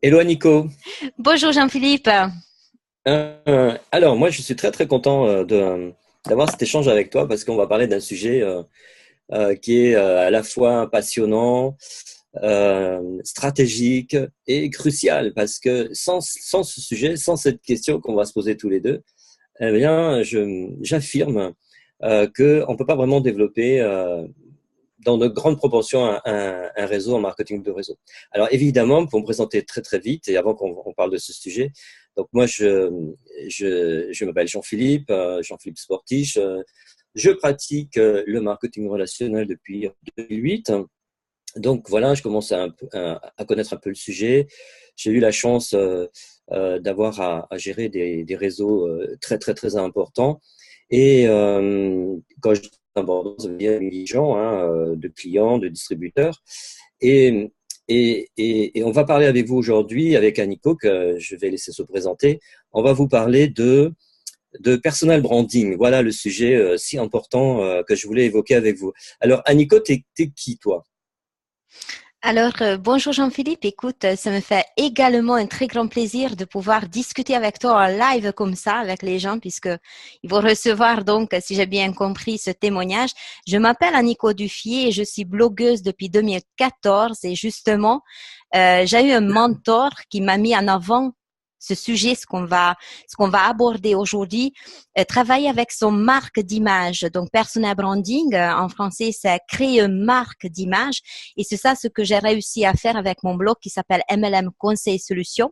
Hello Nico. Bonjour Jean-Philippe. Alors moi je suis très très content d'avoir cet échange avec toi parce qu'on va parler d'un sujet qui est à la fois passionnant, stratégique et crucial parce que sans ce sujet, sans cette question qu'on va se poser tous les deux, eh bien j'affirme qu'on ne peut pas vraiment développer dans de grandes proportions un réseau en marketing de réseau. Alors évidemment, pour me présenter très très vite et avant qu'on parle de ce sujet, donc moi je m'appelle Jean-Philippe, Jean-Philippe Sportiche. Je pratique le marketing relationnel depuis 2008. Donc voilà, je commence à connaître un peu le sujet. J'ai eu la chance d'avoir à gérer des réseaux très très très importants. Et quand je dis important, ça veut dire 1000 gens, hein, de clients, de distributeurs. Et, et on va parler avec vous aujourd'hui, avec Aniko, que je vais laisser se présenter. On va vous parler de personal branding. Voilà le sujet si important que je voulais évoquer avec vous. Alors, Aniko, t'es qui, toi? Bonjour Jean-Philippe. Écoute, ça me fait également un très grand plaisir de pouvoir discuter avec toi en live comme ça avec les gens puisque ils vont recevoir donc, si j'ai bien compris, ce témoignage. Je m'appelle Annico Duffier et je suis blogueuse depuis 2014 et justement, j'ai eu un mentor qui m'a mis en avant ce sujet, ce qu'on va aborder aujourd'hui, travailler avec son marque d'image. Donc, personal branding, en français, c'est créer une marque d'image. Et c'est ça ce que j'ai réussi à faire avec mon blog qui s'appelle MLM Conseil Solutions.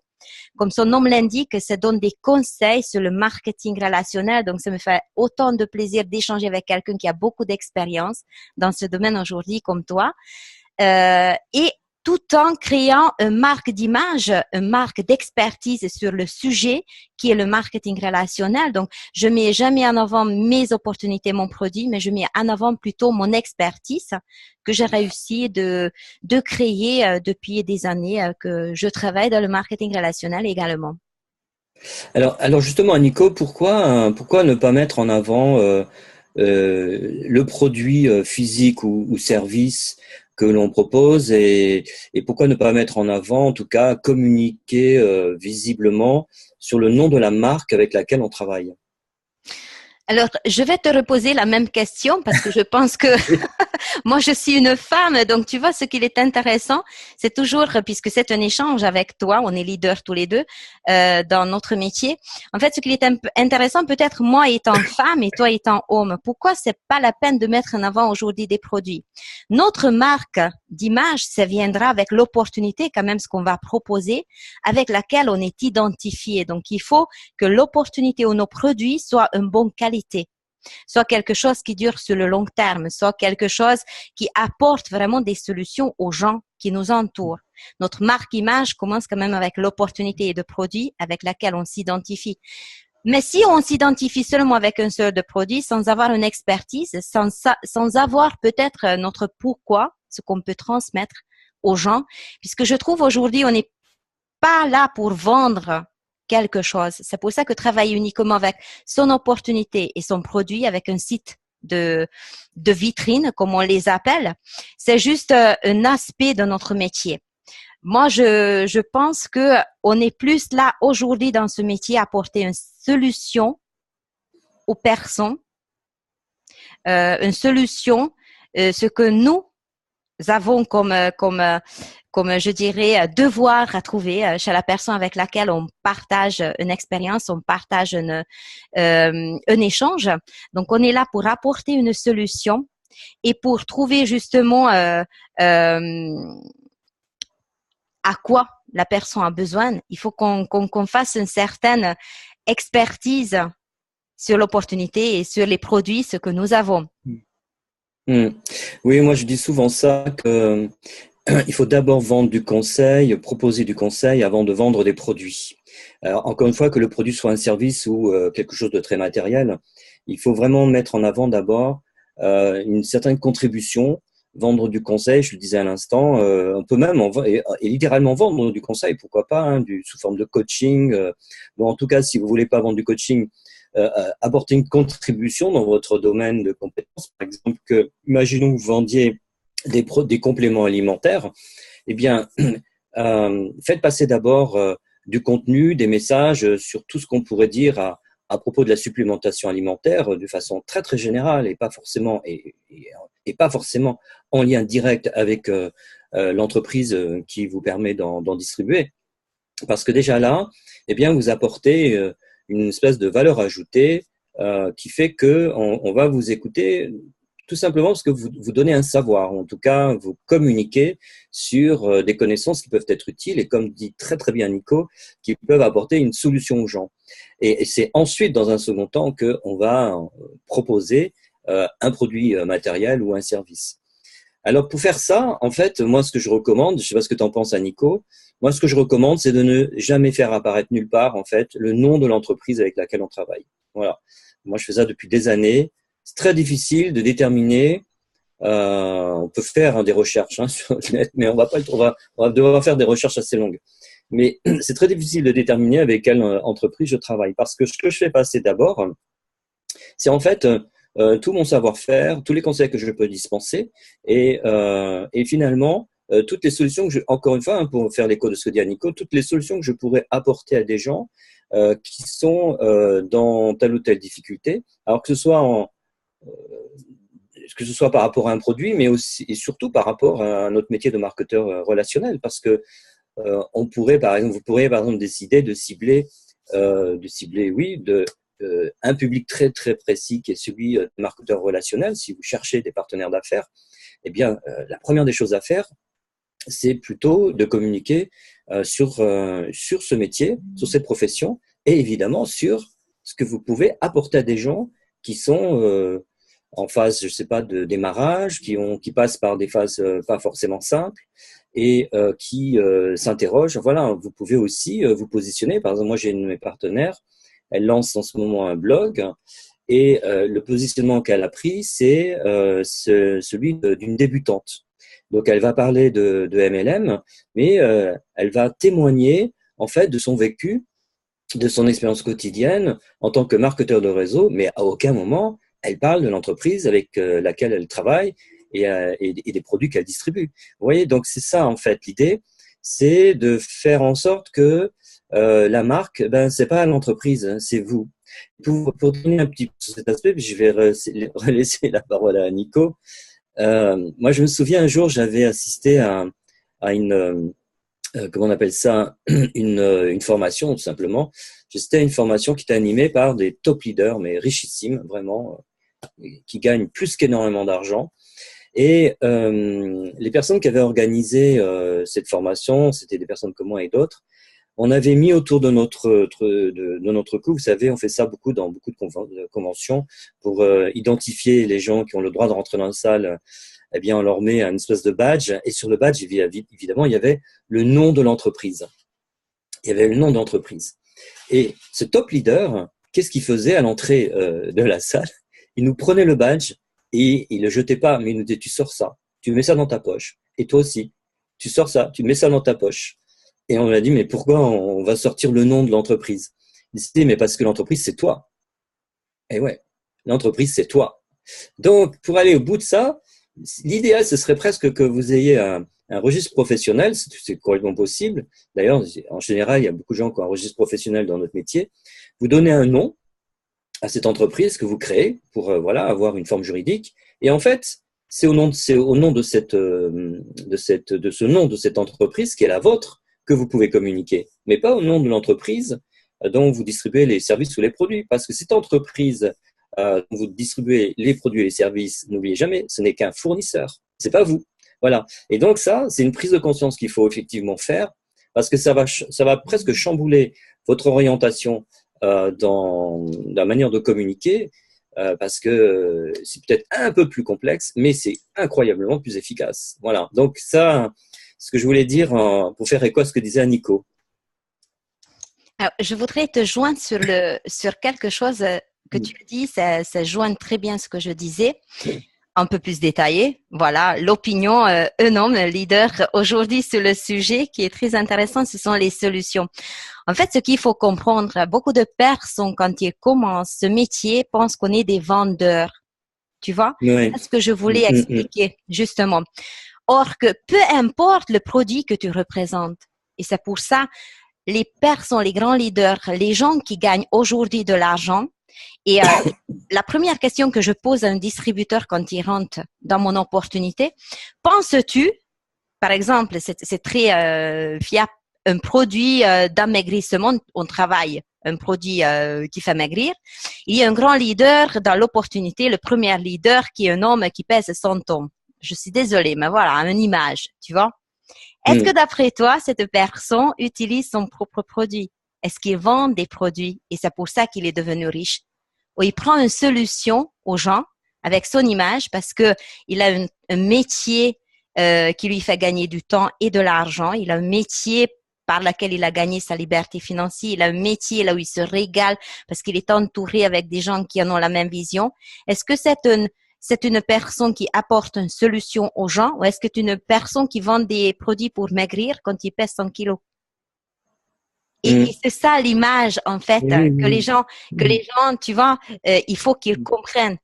Comme son nom l'indique, ça donne des conseils sur le marketing relationnel. Donc, ça me fait autant de plaisir d'échanger avec quelqu'un qui a beaucoup d'expérience dans ce domaine aujourd'hui comme toi. Et tout en créant une marque d'image, une marque d'expertise sur le sujet qui est le marketing relationnel. Donc, je mets jamais en avant mes opportunités, mon produit, mais je mets en avant plutôt mon expertise que j'ai réussi de créer depuis des années que je travaille dans le marketing relationnel également. Alors justement, Nico, pourquoi ne pas mettre en avant le produit physique ou service que l'on propose et pourquoi ne pas mettre en avant, en tout cas, communiquer visiblement sur le nom de la marque avec laquelle on travaille? Alors, je vais te reposer la même question parce que je pense que moi, je suis une femme, donc tu vois, ce qu'il est intéressant, c'est toujours, puisque c'est un échange avec toi, on est leaders tous les deux dans notre métier. En fait, ce qu'il est intéressant, peut-être moi étant femme et toi étant homme, pourquoi c'est pas la peine de mettre en avant aujourd'hui des produits? Notre marque d'image, ça viendra avec l'opportunité, quand même, ce qu'on va proposer, avec laquelle on est identifié. Donc, il faut que l'opportunité ou nos produits soient une bonne qualité, soit quelque chose qui dure sur le long terme, soit quelque chose qui apporte vraiment des solutions aux gens qui nous entourent. Notre marque image commence quand même avec l'opportunité de produit avec laquelle on s'identifie. Mais si on s'identifie seulement avec un seul de produit, sans avoir une expertise, sans avoir peut-être notre pourquoi, ce qu'on peut transmettre aux gens, puisque je trouve aujourd'hui on n'est pas là pour vendre quelque chose. C'est pour ça que travailler uniquement avec son opportunité et son produit, avec un site de vitrine, comme on les appelle, c'est juste un aspect de notre métier. Moi, je pense que on est plus là aujourd'hui dans ce métier à apporter une solution aux personnes, une solution, ce que nous avons comme je dirais, devoir à trouver chez la personne avec laquelle on partage une expérience, on partage un échange. Donc, on est là pour apporter une solution et pour trouver justement à quoi la personne a besoin. Il faut qu'on fasse une certaine expertise sur l'opportunité et sur les produits, ce que nous avons. Hmm. Oui, moi je dis souvent ça que il faut d'abord vendre du conseil, proposer du conseil avant de vendre des produits. Alors, encore une fois, que le produit soit un service ou quelque chose de très matériel, il faut vraiment mettre en avant d'abord une certaine contribution, vendre du conseil, je le disais à l'instant, on peut même et littéralement vendre du conseil, pourquoi pas, hein, sous forme de coaching. Bon, en tout cas, si vous voulez pas vendre du coaching, apporter une contribution dans votre domaine de compétences. Par exemple, imaginons que vous vendiez des compléments alimentaires, eh bien, faites passer d'abord du contenu, des messages sur tout ce qu'on pourrait dire à propos de la supplémentation alimentaire de façon très très générale et pas forcément et pas forcément en lien direct avec l'entreprise qui vous permet d'en distribuer. Parce que déjà là, eh bien, vous apportez une espèce de valeur ajoutée qui fait que on va vous écouter tout simplement parce que vous donnez un savoir, en tout cas, vous communiquez sur des connaissances qui peuvent être utiles et comme dit très très bien Nico, qui peuvent apporter une solution aux gens. Et c'est ensuite, dans un second temps, qu'on va proposer un produit matériel ou un service. Alors, pour faire ça, en fait, moi, ce que je recommande, je sais pas ce que tu en penses, Nico, moi, ce que je recommande, c'est de ne jamais faire apparaître nulle part, en fait, le nom de l'entreprise avec laquelle on travaille. Voilà. Moi, je fais ça depuis des années. C'est très difficile de déterminer. On peut faire des recherches sur le net, mais on va devoir faire des recherches assez longues. Mais c'est très difficile de déterminer avec quelle entreprise je travaille. Parce que ce que je fais passer d'abord, c'est en fait tout mon savoir-faire, tous les conseils que je peux dispenser et finalement toutes les solutions que encore une fois, pour faire l'écho de ce que dit Nico, toutes les solutions que je pourrais apporter à des gens qui sont dans telle ou telle difficulté, alors que ce soit par rapport à un produit, mais aussi et surtout par rapport à notre métier de marketeur relationnel, parce que vous pourriez par exemple décider de cibler, un public très très précis qui est celui de marketeur relationnel. Si vous cherchez des partenaires d'affaires, eh bien, la première des choses à faire, c'est plutôt de communiquer sur ce métier, sur cette profession, et évidemment sur ce que vous pouvez apporter à des gens qui sont en phase, je sais pas, de démarrage, qui passent par des phases pas forcément simples et qui s'interrogent. Voilà, vous pouvez aussi vous positionner. Par exemple, moi, j'ai une de mes partenaires, elle lance en ce moment un blog et le positionnement qu'elle a pris, c'est celui d'une débutante. Donc, elle va parler de MLM, mais elle va témoigner en fait de son vécu, de son expérience quotidienne en tant que marketeur de réseau, mais à aucun moment elle parle de l'entreprise avec laquelle elle travaille et des produits qu'elle distribue. Vous voyez, donc c'est ça en fait l'idée, c'est de faire en sorte que la marque, c'est pas l'entreprise, hein, c'est vous. Pour donner un petit peu sur cet aspect, je vais relaisser la parole à Nico. Moi, je me souviens un jour, j'avais assisté à une comment on appelle ça, une formation tout simplement. C'était une formation qui était animée par des top leaders, mais richissimes, vraiment, qui gagnent plus qu'énormément d'argent. Et les personnes qui avaient organisé cette formation, c'était des personnes comme moi et d'autres. On avait mis autour de notre cou, vous savez, on fait ça dans beaucoup de conventions pour identifier les gens qui ont le droit de rentrer dans la salle. Eh bien, on leur met une espèce de badge. Et sur le badge, évidemment, il y avait le nom de l'entreprise. Il y avait le nom de l'entreprise. Et ce top leader, qu'est-ce qu'il faisait à l'entrée de la salle? Il nous prenait le badge et il le jetait pas, mais il nous disait, tu sors ça, tu mets ça dans ta poche. Et toi aussi, tu sors ça, tu mets ça dans ta poche. Et on a dit, mais pourquoi on va sortir le nom de l'entreprise? Il dit, mais parce que l'entreprise, c'est toi. Et ouais, l'entreprise, c'est toi. Donc, pour aller au bout de ça, l'idéal, ce serait presque que vous ayez un registre professionnel, c'est complètement possible. D'ailleurs, en général, il y a beaucoup de gens qui ont un registre professionnel dans notre métier. Vous donnez un nom à cette entreprise que vous créez pour avoir une forme juridique. Et en fait, c'est au nom de ce nom de cette entreprise qui est la vôtre que vous pouvez communiquer, mais pas au nom de l'entreprise dont vous distribuez les services ou les produits, parce que cette entreprise dont vous distribuez les produits et les services, n'oubliez jamais, ce n'est qu'un fournisseur, c'est pas vous. Voilà. Et donc ça, c'est une prise de conscience qu'il faut effectivement faire, parce que ça va presque chambouler votre orientation dans la manière de communiquer, parce que c'est peut-être un peu plus complexe, mais c'est incroyablement plus efficace. Voilà. Donc ça, ce que je voulais dire pour faire écho à ce que disait Nico. Alors, je voudrais te joindre sur quelque chose que tu as dit, ça joint très bien ce que je disais, un peu plus détaillé. Voilà, l'opinion un homme leader aujourd'hui sur le sujet qui est très intéressant, ce sont les solutions. En fait, ce qu'il faut comprendre, beaucoup de personnes, quand ils commencent ce métier, pensent qu'on est des vendeurs. Tu vois? Ouais. C'est ce que je voulais expliquer, justement. Or que peu importe le produit que tu représentes, et c'est pour ça, les personnes, les grands leaders, les gens qui gagnent aujourd'hui de l'argent, et la première question que je pose à un distributeur quand il rentre dans mon opportunité, penses-tu, par exemple, c'est très fiable, un produit d'amaigrissement, on travaille un produit qui fait maigrir. Il y a un grand leader dans l'opportunité, le premier leader qui est un homme qui pèse 100 tonnes. Je suis désolée, mais voilà, une image, tu vois. Est-ce que d'après toi, cette personne utilise son propre produit? Est-ce qu'il vend des produits et c'est pour ça qu'il est devenu riche? Ou il prend une solution aux gens avec son image parce que il a un métier qui lui fait gagner du temps et de l'argent. Il a un métier par lequel il a gagné sa liberté financière. Il a un métier là où il se régale parce qu'il est entouré avec des gens qui en ont la même vision. Est-ce que c'est une personne qui apporte une solution aux gens ou est-ce que c'est une personne qui vend des produits pour maigrir quand il pèse 100 kilos? Et c'est ça l'image, en fait, que les gens, tu vois, il faut qu'ils comprennent.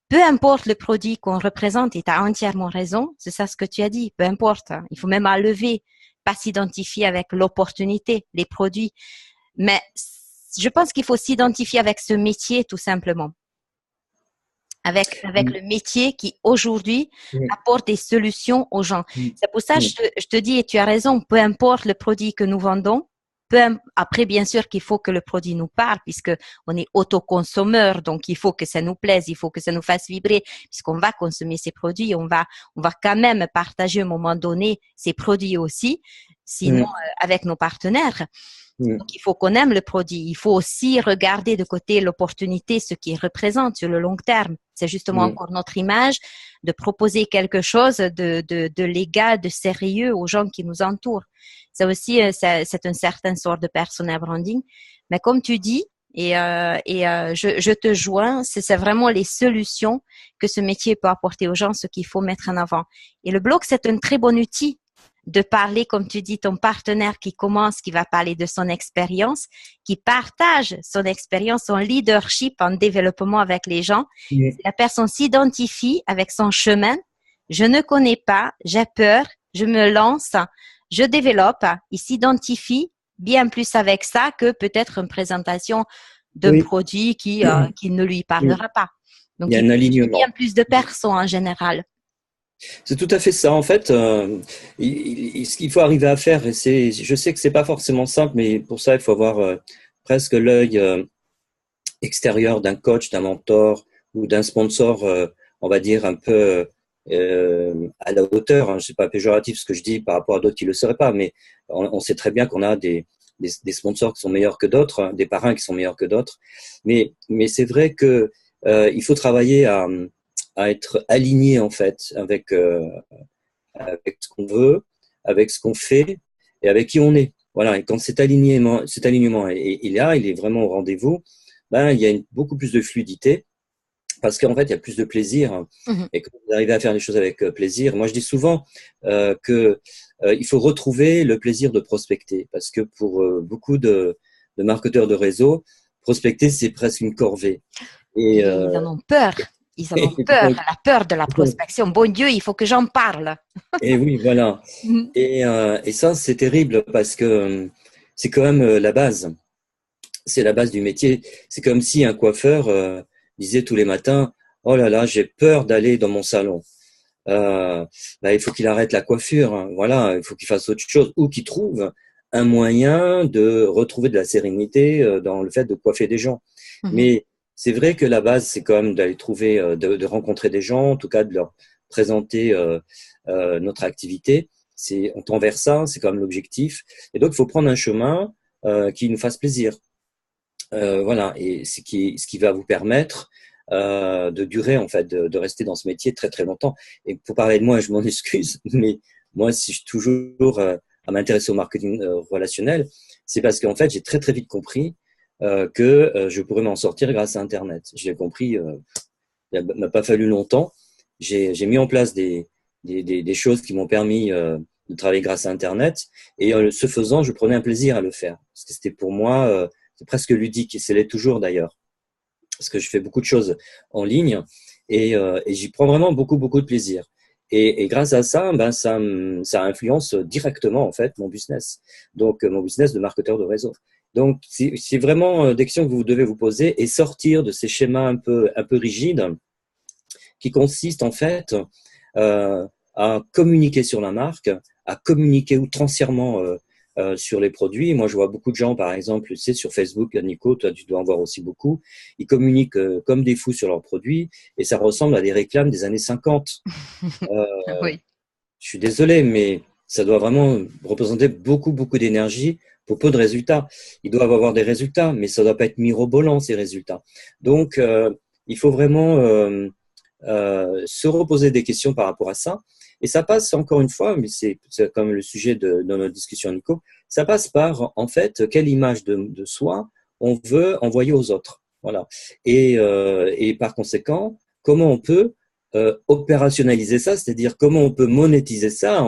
Peu importe le produit qu'on représente, et tu as entièrement raison, c'est ça ce que tu as dit, peu importe. Il faut même enlever, pas s'identifier avec l'opportunité, les produits. Mais je pense qu'il faut s'identifier avec ce métier, tout simplement. Avec le métier qui, aujourd'hui, apporte des solutions aux gens. C'est pour ça que je te dis, et tu as raison, peu importe le produit que nous vendons, après, bien sûr qu'il faut que le produit nous parle puisque on est autoconsommeur, donc il faut que ça nous plaise, il faut que ça nous fasse vibrer puisqu'on va consommer ces produits, on va quand même partager à un moment donné ces produits aussi, sinon avec nos partenaires. Donc, il faut qu'on aime le produit. Il faut aussi regarder de côté l'opportunité, ce qu'il représente sur le long terme. C'est justement encore notre image de proposer quelque chose de légal, de sérieux aux gens qui nous entourent. Ça aussi, c'est une certaine sorte de personal branding. Mais comme tu dis, je te joins, c'est vraiment les solutions que ce métier peut apporter aux gens, ce qu'il faut mettre en avant. Et le blog, c'est un très bon outil de parler, comme tu dis, ton partenaire qui commence, qui va parler de son expérience, qui partage son expérience, son leadership en développement avec les gens. La personne s'identifie avec son chemin. Je ne connais pas, j'ai peur, je me lance, je développe. Il s'identifie bien plus avec ça que peut-être une présentation d'un produit qui ne lui parlera pas. Donc, il y a un alignement. Bien plus de personnes en général. C'est tout à fait ça. En fait, ce qu'il faut arriver à faire, et je sais que c'est pas forcément simple, mais pour ça, il faut avoir presque l'œil extérieur d'un coach, d'un mentor ou d'un sponsor, on va dire un peu à la hauteur. Hein. C'est pas péjoratif ce que je dis par rapport à d'autres qui le seraient pas, mais on sait très bien qu'on a des sponsors qui sont meilleurs que d'autres, hein, des parrains qui sont meilleurs que d'autres. Mais c'est vrai que il faut travailler à être aligné en fait avec ce qu'on veut, avec ce qu'on fait et avec qui on est. Voilà. Et quand cet alignement il est vraiment au rendez-vous, ben il y a beaucoup plus de fluidité parce qu'en fait il y a plus de plaisir. Et quand vous arrivez à faire les choses avec plaisir, moi je dis souvent que il faut retrouver le plaisir de prospecter parce que pour beaucoup de marketeurs de réseau, prospecter c'est presque une corvée. Et ils en ont peur. Ils en ont peur, la peur de la prospection. Bon Dieu, il faut que j'en parle. Et oui, voilà. Et ça, c'est terrible parce que c'est quand même la base. C'est la base du métier. C'est comme si un coiffeur disait tous les matins, « Oh là là, j'ai peur d'aller dans mon salon. » Il faut qu'il arrête la coiffure. Hein. Voilà, il faut qu'il fasse autre chose ou qu'il trouve un moyen de retrouver de la sérénité dans le fait de coiffer des gens. Mais c'est vrai que la base, c'est quand même d'aller trouver, de rencontrer des gens, en tout cas de leur présenter notre activité. On tend vers ça, c'est quand même l'objectif. Et donc, il faut prendre un chemin qui nous fasse plaisir. Voilà, et ce qui va vous permettre de durer, en fait, de rester dans ce métier très, très longtemps. Et pour parler de moi, je m'en excuse, mais moi, si je suis toujours à m'intéresser au marketing relationnel, c'est parce qu'en fait, j'ai très, très vite compris que je pourrais m'en sortir grâce à Internet. Je l'ai compris, il m'a pas fallu longtemps. J'ai mis en place des choses qui m'ont permis de travailler grâce à Internet. Et ce faisant, je prenais un plaisir à le faire. Parce que c'était pour moi, c'est presque ludique, et c'est l'est toujours d'ailleurs. Parce que je fais beaucoup de choses en ligne et j'y prends vraiment beaucoup, beaucoup de plaisir. Et grâce à ça, ben ça influence directement en fait mon business. Donc mon business de marketeur de réseau. Donc c'est vraiment des questions que vous devez vous poser et sortir de ces schémas un peu rigides qui consistent en fait à communiquer sur la marque, à communiquer outrancièrement sur les produits. Moi, je vois beaucoup de gens, par exemple, tu sais, sur Facebook, Nico, toi, tu dois en voir aussi beaucoup. Ils communiquent comme des fous sur leurs produits et ça ressemble à des réclames des années 50. Euh, Oui. je suis désolé, mais ça doit vraiment représenter beaucoup d'énergie pour peu de résultats. Ils doivent avoir des résultats, mais ça ne doit pas être mirobolant, ces résultats. Donc, il faut vraiment se reposer des questions par rapport à ça. Et ça passe, encore une fois, mais c'est comme le sujet de notre discussion, Nico, ça passe par, en fait, quelle image de soi on veut envoyer aux autres. Voilà. Et par conséquent, comment on peut opérationnaliser ça, c'est-à-dire comment on peut monétiser ça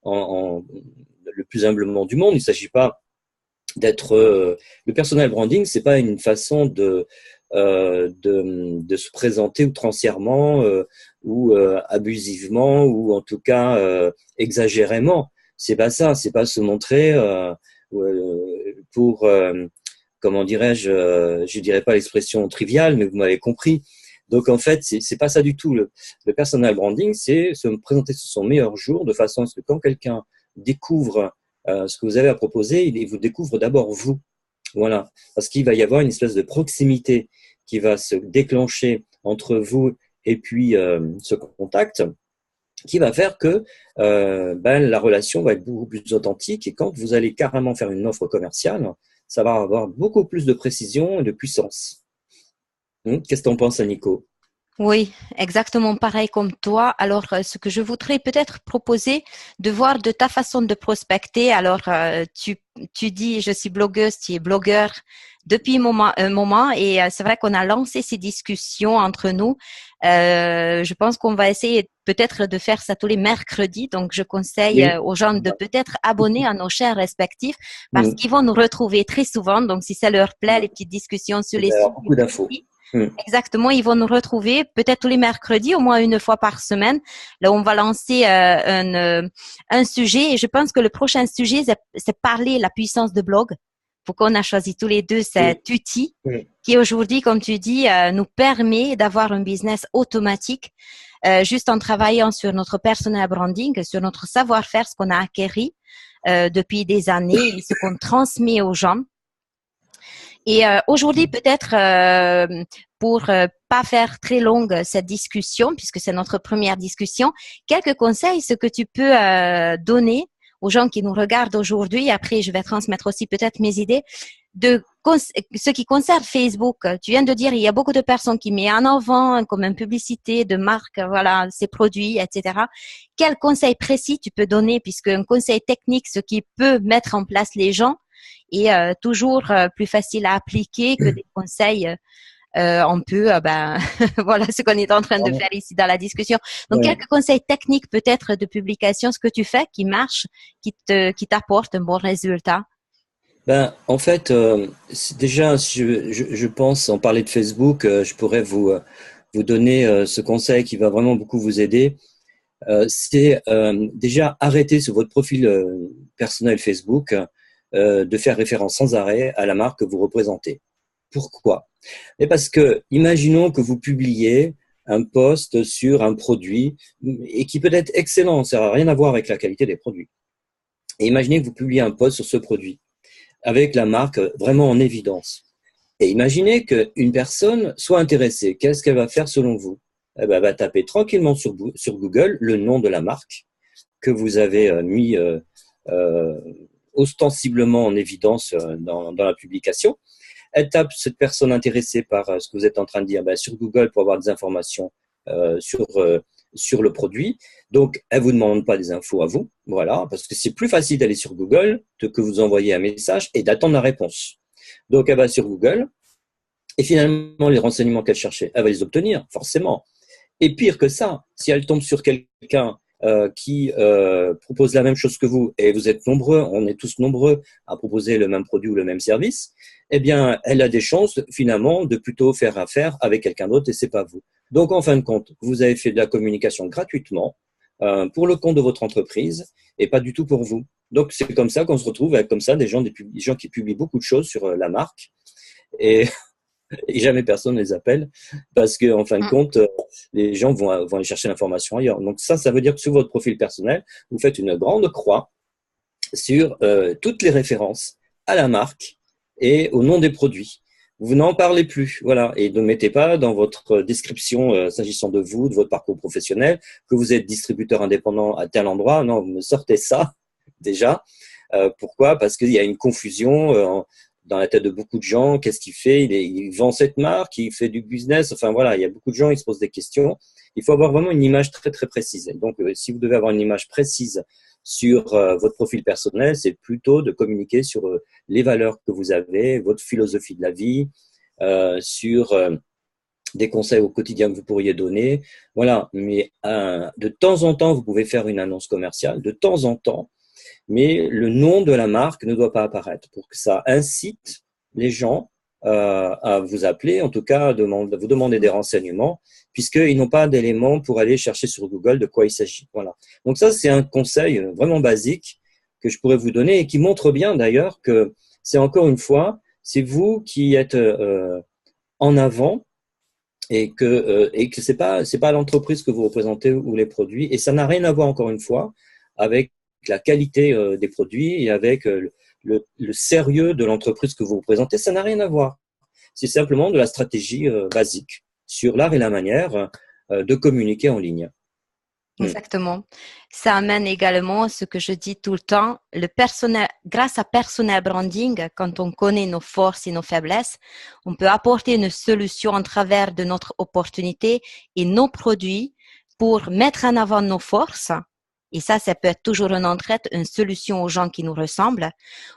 le plus humblement du monde. Il ne s'agit pas d'être le personal branding, c'est pas une façon de se présenter outrancièrement ou abusivement ou en tout cas exagérément. C'est pas ça, c'est pas se montrer pour comment dirais-je, je dirais pas l'expression triviale, mais vous m'avez compris. Donc en fait, c'est pas ça du tout. Le personal branding, c'est se présenter sous son meilleur jour, de façon à ce que quand quelqu'un découvre ce que vous avez à proposer, il vous découvre d'abord vous. Voilà, parce qu'il va y avoir une espèce de proximité qui va se déclencher entre vous et puis ce contact, qui va faire que la relation va être beaucoup plus authentique. Et quand vous allez carrément faire une offre commerciale, ça va avoir beaucoup plus de précision et de puissance. Qu'est-ce que tu en penses, Nico? Oui, exactement pareil comme toi. Alors, ce que je voudrais peut-être proposer, de voir de ta façon de prospecter. Alors, tu dis, je suis blogueuse, tu es blogueur depuis un moment et c'est vrai qu'on a lancé ces discussions entre nous. Je pense qu'on va essayer peut-être de faire ça tous les mercredis. Donc, je conseille Oui. aux gens de peut-être abonner à nos chaînes respectives parce Mm. qu'ils vont nous retrouver très souvent. Donc, si ça leur plaît, les petites discussions sur Il les va y avoir sujets beaucoup d'infos. précis. Mm. Exactement, ils vont nous retrouver peut-être tous les mercredis, au moins une fois par semaine. Là, on va lancer un sujet et je pense que le prochain sujet, c'est parler la puissance de blog. Pourquoi on a choisi tous les deux Oui. cet outil Mm. qui aujourd'hui, comme tu dis, nous permet d'avoir un business automatique juste en travaillant sur notre personal branding, sur notre savoir-faire, ce qu'on a acquis depuis des années et ce qu'on transmet aux gens. Et aujourd'hui, peut-être pour pas faire très longue cette discussion, puisque c'est notre première discussion, quelques conseils, ce que tu peux donner aux gens qui nous regardent aujourd'hui. Après, je vais transmettre aussi peut-être mes idées de ce qui concerne Facebook. Tu viens de dire, il y a beaucoup de personnes qui mettent en avant comme une publicité de marque, voilà, ses produits, etc. Quel conseil précis tu peux donner, puisque un conseil technique, ce qui peut mettre en place les gens, et toujours plus facile à appliquer que des conseils on peut voilà ce qu'on est en train de faire ici dans la discussion. Donc Ouais. quelques conseils techniques peut-être de publication, ce que tu fais qui marche, qui t'apporte un bon résultat. Ben, en fait, déjà, si je pense, en parler de Facebook, je pourrais vous donner ce conseil qui va vraiment beaucoup vous aider. C'est déjà arrêter sur votre profil personnel Facebook de faire référence sans arrêt à la marque que vous représentez. Pourquoi? Et parce que, imaginons que vous publiez un post sur un produit et qui peut être excellent, ça n'a rien à voir avec la qualité des produits. Et imaginez que vous publiez un post sur ce produit avec la marque vraiment en évidence. Et imaginez qu'une personne soit intéressée. Qu'est-ce qu'elle va faire selon vous? Eh ben, elle va taper tranquillement sur Google le nom de la marque que vous avez mis ostensiblement en évidence dans la publication. Elle tape cette personne intéressée par ce que vous êtes en train de dire sur Google pour avoir des informations sur le produit. Donc, elle ne vous demande pas des infos à vous, voilà, parce que c'est plus facile d'aller sur Google que vous envoyer un message et d'attendre la réponse. Donc, elle va sur Google et finalement, les renseignements qu'elle cherchait, elle va les obtenir, forcément. Et pire que ça, si elle tombe sur quelqu'un qui propose la même chose que vous, et vous êtes nombreux, on est tous nombreux à proposer le même produit ou le même service, eh bien, elle a des chances finalement de plutôt faire affaire avec quelqu'un d'autre et c'est pas vous. Donc, en fin de compte, vous avez fait de la communication gratuitement, pour le compte de votre entreprise et pas du tout pour vous. Donc, c'est comme ça qu'on se retrouve avec comme ça des gens qui publient beaucoup de choses sur la marque et, et jamais personne ne les appelle parce qu'en fin de compte, les gens vont aller chercher l'information ailleurs. Donc, ça veut dire que sur votre profil personnel, vous faites une grande croix sur toutes les références à la marque et au nom des produits. Vous n'en parlez plus, voilà, et ne mettez pas dans votre description, s'agissant de vous, de votre parcours professionnel, que vous êtes distributeur indépendant à tel endroit. Non, vous me sortez ça déjà. Pourquoi? Parce qu'il y a une confusion dans la tête de beaucoup de gens. Qu'est-ce qu'il fait? Il vend cette marque, il fait du business. Enfin voilà, il y a beaucoup de gens, ils se posent des questions. Il faut avoir vraiment une image très très précise. Donc, si vous devez avoir une image précise sur votre profil personnel, c'est plutôt de communiquer sur les valeurs que vous avez, votre philosophie de la vie, sur des conseils au quotidien que vous pourriez donner. Voilà, mais de temps en temps, vous pouvez faire une annonce commerciale, de temps en temps, mais le nom de la marque ne doit pas apparaître pour que ça incite les gens à vous appeler, en tout cas à vous demander des renseignements, puisqu'ils n'ont pas d'éléments pour aller chercher sur Google de quoi il s'agit. Voilà. Donc ça, c'est un conseil vraiment basique que je pourrais vous donner et qui montre bien d'ailleurs que c'est encore une fois, c'est vous qui êtes en avant et que c'est pas l'entreprise que vous représentez ou les produits, et ça n'a rien à voir encore une fois avec la qualité des produits et avec le sérieux de l'entreprise que vous représentez. Ça n'a rien à voir. C'est simplement de la stratégie basique sur l'art et la manière de communiquer en ligne. Exactement. Ça amène également ce que je dis tout le temps, grâce à personal branding, quand on connaît nos forces et nos faiblesses, on peut apporter une solution en travers de notre opportunité et nos produits pour mettre en avant nos forces. Et ça peut être toujours une entraide, une solution aux gens qui nous ressemblent,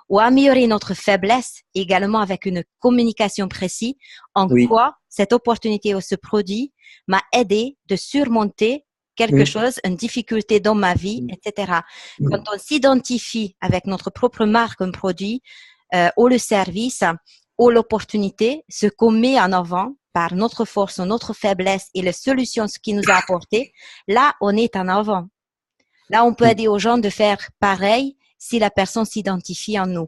ou améliorer notre faiblesse également avec une communication précise en quoi cette opportunité ou ce produit m'a aidé de surmonter quelque chose, une difficulté dans ma vie, etc. Quand on s'identifie avec notre propre marque, un produit, ou le service, ou l'opportunité, ce qu'on met en avant par notre force, notre faiblesse et les solutions, ce qui nous a apporté, là, on est en avant. Là, on peut aider aux gens de faire pareil si la personne s'identifie en nous.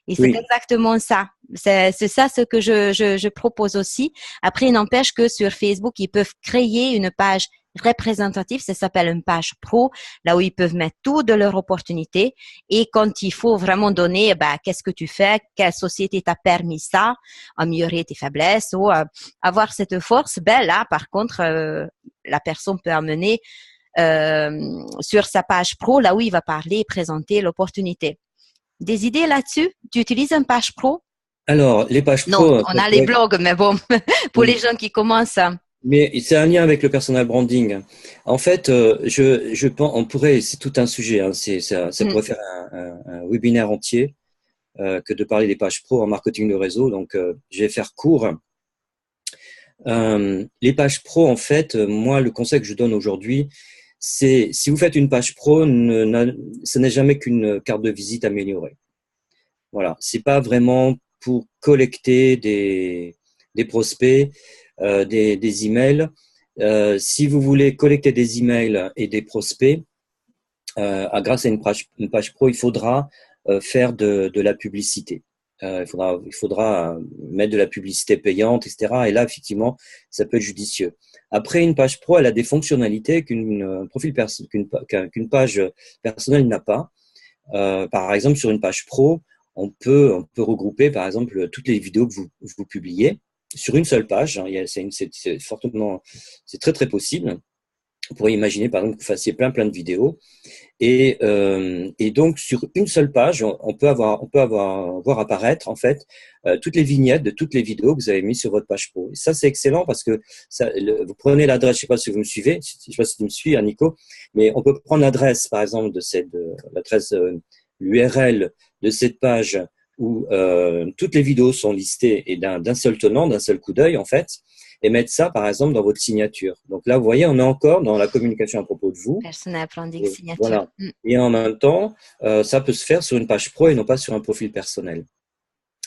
Et c'est exactement ça. C'est ça ce que je propose aussi. Après, il n'empêche que sur Facebook, ils peuvent créer une page représentative, ça s'appelle une page pro, là où ils peuvent mettre tout de leur opportunité. Et quand il faut vraiment donner, qu'est-ce que tu fais, quelle société t'a permis ça, améliorer tes faiblesses ou avoir cette force, là, par contre, la personne peut amener sur sa page pro, là où il va parler et présenter l'opportunité. Des idées là-dessus? Tu utilises une page pro? Alors, les pages pro… Non, on a les blogs, mais bon, pour les gens qui commencent… Mais c'est un lien avec le personal branding. En fait, je pense, on pourrait, c'est tout un sujet, hein, ça pourrait faire un webinaire entier que de parler des pages pro en marketing de réseau. Donc, je vais faire court. Les pages pro, en fait, moi, le conseil que je donne aujourd'hui, c'est si vous faites une page pro, ce n'est jamais qu'une carte de visite améliorée. Voilà, c'est pas vraiment pour collecter des prospects, des emails. Si vous voulez collecter des emails et des prospects, grâce à une page pro, il faudra faire de la publicité. Il faudra mettre de la publicité payante, etc. Et là, effectivement, ça peut être judicieux. Après, une page pro, elle a des fonctionnalités qu'une page personnelle n'a pas. Par exemple, sur une page pro, on peut regrouper, par exemple, toutes les vidéos que vous publiez sur une seule page. C'est très, très possible. Vous pourriez imaginer, par exemple, que vous fassiez plein de vidéos. Et donc, sur une seule page, on peut voir apparaître, en fait, toutes les vignettes de toutes les vidéos que vous avez mises sur votre page pro. Et ça, c'est excellent parce que vous prenez l'adresse, je ne sais pas si vous me suivez, je ne sais pas si tu me suis, hein, Nico, mais on peut prendre l'adresse, par exemple, l'adresse l'URL de cette page où toutes les vidéos sont listées et d'un seul tenant, d'un seul coup d'œil, en fait, et mettre ça, par exemple, dans votre signature. Donc là, vous voyez, on est encore dans la communication à propos de vous. Personal branding signature. Voilà. Et en même temps, ça peut se faire sur une page pro et non pas sur un profil personnel.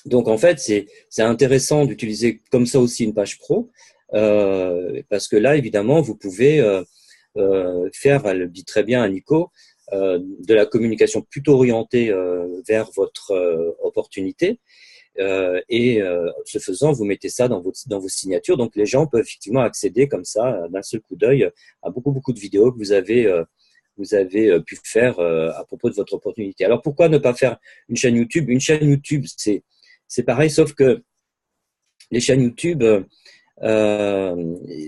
Donc, en fait, c'est intéressant d'utiliser comme ça aussi une page pro parce que là, évidemment, vous pouvez faire, elle le dit très bien à Nico, de la communication plutôt orientée vers votre opportunité. Ce faisant, vous mettez ça dans vos signatures. Donc, les gens peuvent effectivement accéder comme ça, d'un seul coup d'œil, à beaucoup de vidéos que vous avez pu faire à propos de votre opportunité. Alors, pourquoi ne pas faire une chaîne YouTube? Une chaîne YouTube, c'est pareil, sauf que les chaînes YouTube,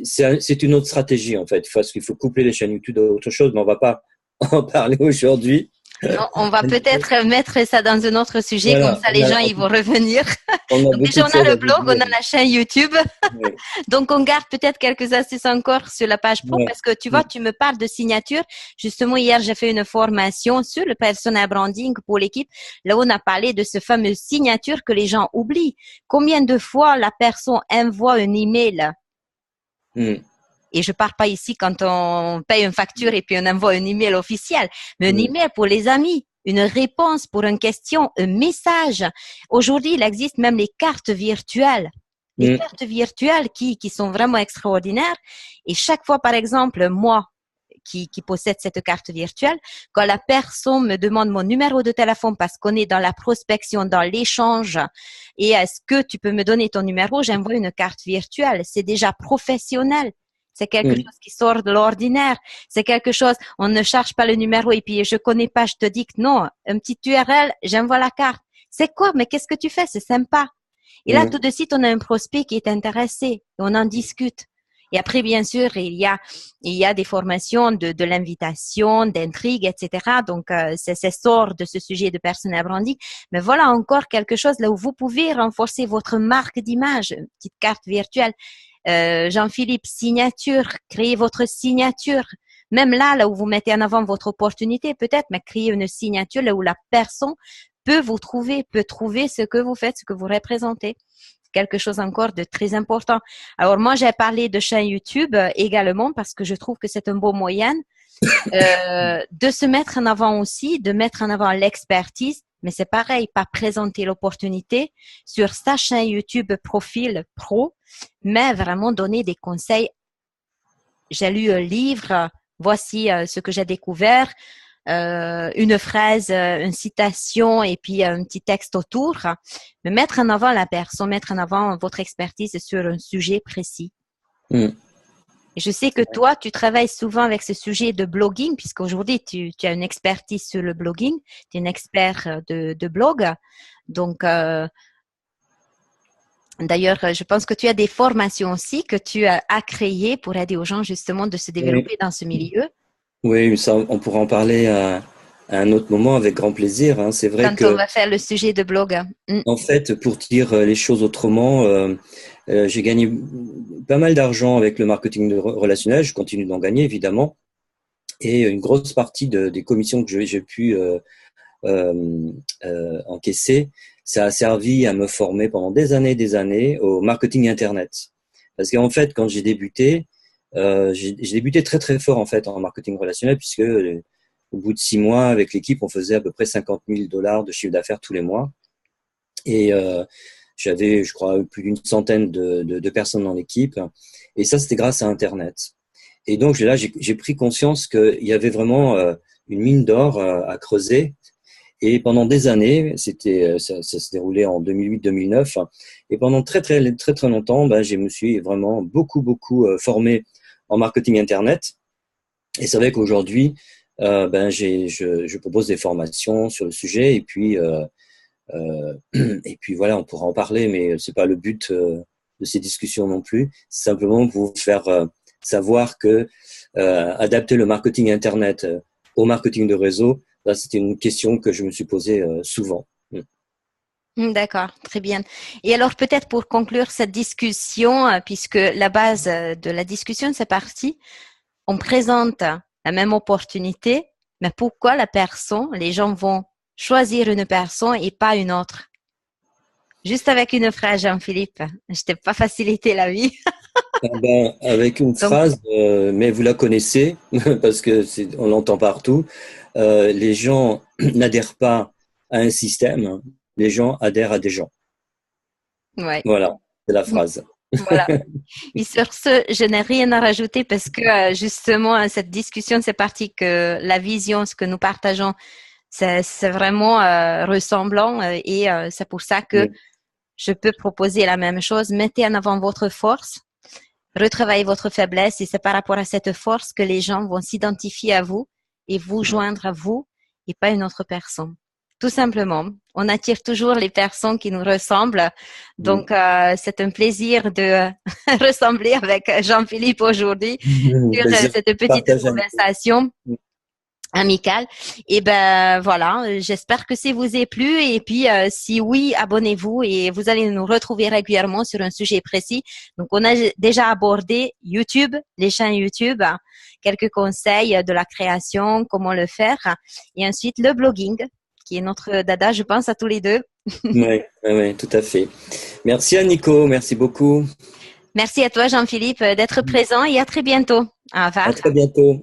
c'est une autre stratégie, en fait, parce qu'il faut coupler les chaînes YouTube d'autre chose, mais on va pas en parler aujourd'hui. Non, on va peut-être mettre ça dans un autre sujet, comme Voilà, ça les gens ils vont revenir. on a Donc beaucoup déjà de on a choses le à vous blog, on dire. a la chaîne YouTube. Ouais, Donc on garde peut-être quelques astuces encore sur la page pro ouais. parce que tu vois, tu me parles de signature. Justement hier j'ai fait une formation sur le personal branding pour l'équipe. Là on a parlé de ce fameux signature que les gens oublient. Combien de fois la personne envoie un email? Mm, Et je parle pas ici quand on paye une facture et puis on envoie un email officiel, mais un mm, email pour les amis, une réponse pour une question, un message. Aujourd'hui, il existe même les cartes virtuelles. Les mm, cartes virtuelles qui sont vraiment extraordinaires. Et chaque fois, par exemple, moi, qui possède cette carte virtuelle, quand la personne me demande mon numéro de téléphone parce qu'on est dans la prospection, dans l'échange, et est-ce que tu peux me donner ton numéro, j'envoie une carte virtuelle. C'est déjà professionnel. C'est quelque mm. chose qui sort de l'ordinaire. C'est quelque chose, on ne cherche pas le numéro et puis je connais pas, je te dis que non, un petit URL, j'envoie la carte. C'est quoi? Mais qu'est-ce que tu fais? C'est sympa. Et là, Mm. tout de suite, on a un prospect qui est intéressé et on en discute. Et après, bien sûr, il y a des formations de l'invitation, d'intrigue, etc. Donc, c'est sort de ce sujet de personal branding. Mais voilà encore quelque chose là où vous pouvez renforcer votre marque d'image, une petite carte virtuelle. Jean-Philippe, signature, créez votre signature. Même là où vous mettez en avant votre opportunité, peut-être, mais créez une signature là où la personne peut vous trouver, peut trouver ce que vous faites, ce que vous représentez. Quelque chose encore de très important. Alors moi, j'ai parlé de chaîne YouTube également parce que je trouve que c'est un beau moyen de se mettre en avant aussi, de mettre en avant l'expertise. Mais c'est pareil, pas présenter l'opportunité sur sa chaîne YouTube profil pro, mais vraiment donner des conseils. J'ai lu un livre, voici ce que j'ai découvert, une phrase, une citation et puis un petit texte autour. Mais mettre en avant la personne, mettre en avant votre expertise sur un sujet précis. Mm. Et je sais que toi, tu travailles souvent avec ce sujet de blogging, puisqu'aujourd'hui, tu as une expertise sur le blogging, tu es un expert de blog. Donc, d'ailleurs, je pense que tu as des formations aussi que tu as créées pour aider aux gens justement de se Oui. développer dans ce milieu. Oui, ça, on pourra en parler à un autre moment avec grand plaisir, hein. C'est vrai Quand on que, va faire le sujet de blog. en fait, pour dire les choses autrement, j'ai gagné pas mal d'argent avec le marketing relationnel. Je continue d'en gagner, évidemment. Et une grosse partie des commissions que j'ai pu encaisser, ça a servi à me former pendant des années au marketing Internet. Parce qu'en fait, quand j'ai débuté très très fort en fait en marketing relationnel puisque au bout de 6 mois avec l'équipe, on faisait à peu près 50 000 $ de chiffre d'affaires tous les mois et j'avais, je crois, plus d'une centaine de personnes dans l'équipe et ça c'était grâce à Internet. Et donc là, j'ai pris conscience qu'il y avait vraiment une mine d'or à creuser. Et pendant des années, ça se déroulait en 2008-2009, et pendant très longtemps, ben, je me suis vraiment beaucoup formé en marketing Internet. Et c'est vrai qu'aujourd'hui, ben, je propose des formations sur le sujet, et puis voilà, on pourra en parler, mais c'est pas le but de ces discussions non plus. C'est simplement pour vous faire savoir que adapter le marketing Internet au marketing de réseau, là, c'était une question que je me suis posée souvent. D'accord, très bien. Et alors peut-être pour conclure cette discussion, puisque la base de la discussion, c'est parti, on présente la même opportunité, mais pourquoi les gens vont choisir une personne et pas une autre? Juste avec une phrase, Jean-Philippe. Je t'ai pas facilité la vie. Ah ben, avec une Donc, phrase, mais vous la connaissez parce que on l'entend partout. Les gens n'adhèrent pas à un système, les gens adhèrent à des gens. ouais. Voilà, c'est la phrase. Voilà. Et sur ce, je n'ai rien à rajouter parce que justement, cette discussion, c'est parti que la vision, ce que nous partageons, c'est vraiment ressemblant et c'est pour ça que Oui. je peux proposer la même chose. Mettez en avant votre force, retravaillez votre faiblesse et c'est par rapport à cette force que les gens vont s'identifier à vous et vous joindre à vous et pas une autre personne. Tout simplement. On attire toujours les personnes qui nous ressemblent. Donc, c'est un plaisir de ressembler avec Jean-Philippe aujourd'hui sur Plaisir de cette petite partager. conversation amicale. Et ben voilà, j'espère que ça vous a plu. Et puis, si oui, abonnez-vous et vous allez nous retrouver régulièrement sur un sujet précis. Donc, on a déjà abordé YouTube, les chaînes YouTube, quelques conseils de la création, comment le faire. Et ensuite, le blogging, qui est notre dada, je pense, à tous les deux. Oui, tout à fait. Merci à Nico, merci beaucoup. Merci à toi, Jean-Philippe, d'être présent et à très bientôt. Au revoir. À très bientôt.